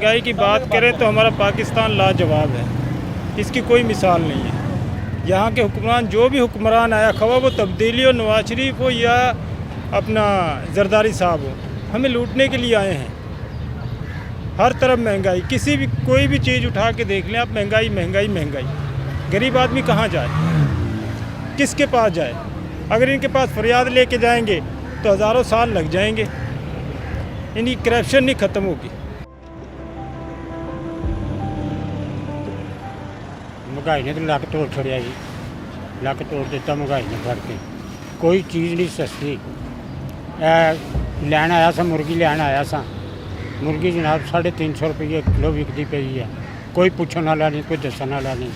महंगाई की बात करें तो हमारा पाकिस्तान लाजवाब है, इसकी कोई मिसाल नहीं है। यहाँ के हुक्मरान, जो भी हुक्मरान आया, खवा वो तब्दीली हो, नवाज शरीफ हो या अपना जरदारी साहब हो, हमें लूटने के लिए आए हैं। हर तरफ महंगाई, किसी भी कोई भी चीज़ उठा के देख लें आप, महंगाई महंगाई महंगाई। गरीब आदमी कहाँ जाए, किसके पास जाए? अगर इनके पास फरियाद लेके जाएंगे तो हज़ारों साल लग जाएंगे, इनकी करप्शन नहीं ख़त्म होगी। महंगाई ने तो लक तोड़ छड़िया जी, लक तोड़ दिता महंगाई ने फड़ के। कोई चीज़ नहीं सस्ती। लैन आया सा, मुर्गी लैन आया सा, मुर्गी जनाब 350 रुपये किलो विकती पई है। कोई पुछण वाला नहीं, कोई दसन वाला नहीं,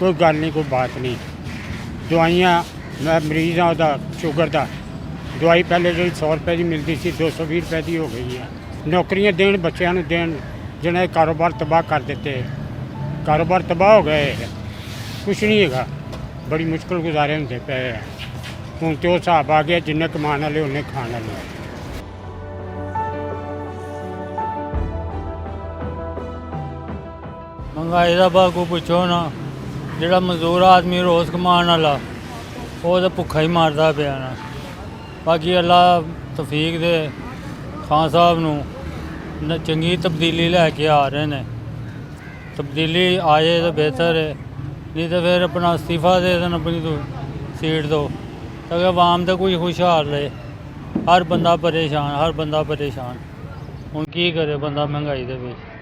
कोई गल नहीं, कोई बात नहीं। दवाइयाँ, मैं मरीज़ हाँ वह शुगर का, दवाई पहले जी 100 रुपये की मिलती सी, 220 रुपये की हो गई है। नौकरियाँ देन बच्चों को देन, जिन्हें कारोबार तबाह कर देते, कारोबार तबाह हो गए हैं, कुछ नहीं है। बड़ी मुश्किल गुजारे होंगे पे हैं। हूँ तो हिसाब आ गया, जिन्हें कमान वाले उन्हें खाण वाले। महंगाई का भाव को पुछो ना, जिहड़ा मजदूर आदमी रोज़ कमान वाला वो तो भुखा ही मारदा पिया ना। बाकी अल्लाह तौफीक दे, खान साहब नूं चंगी तब्दीली लैके आ रहे हैं। तब्दीली आ जाए तो बेहतर है, नहीं तो फिर अपना इस्तीफा दे देन अपनी सीट दो, ताकि आवाम तो कोई खुशहाल रहे। हर बंदा परेशान, हर बंदा परेशान। हुण की करे बंदा महंगाई दे विच।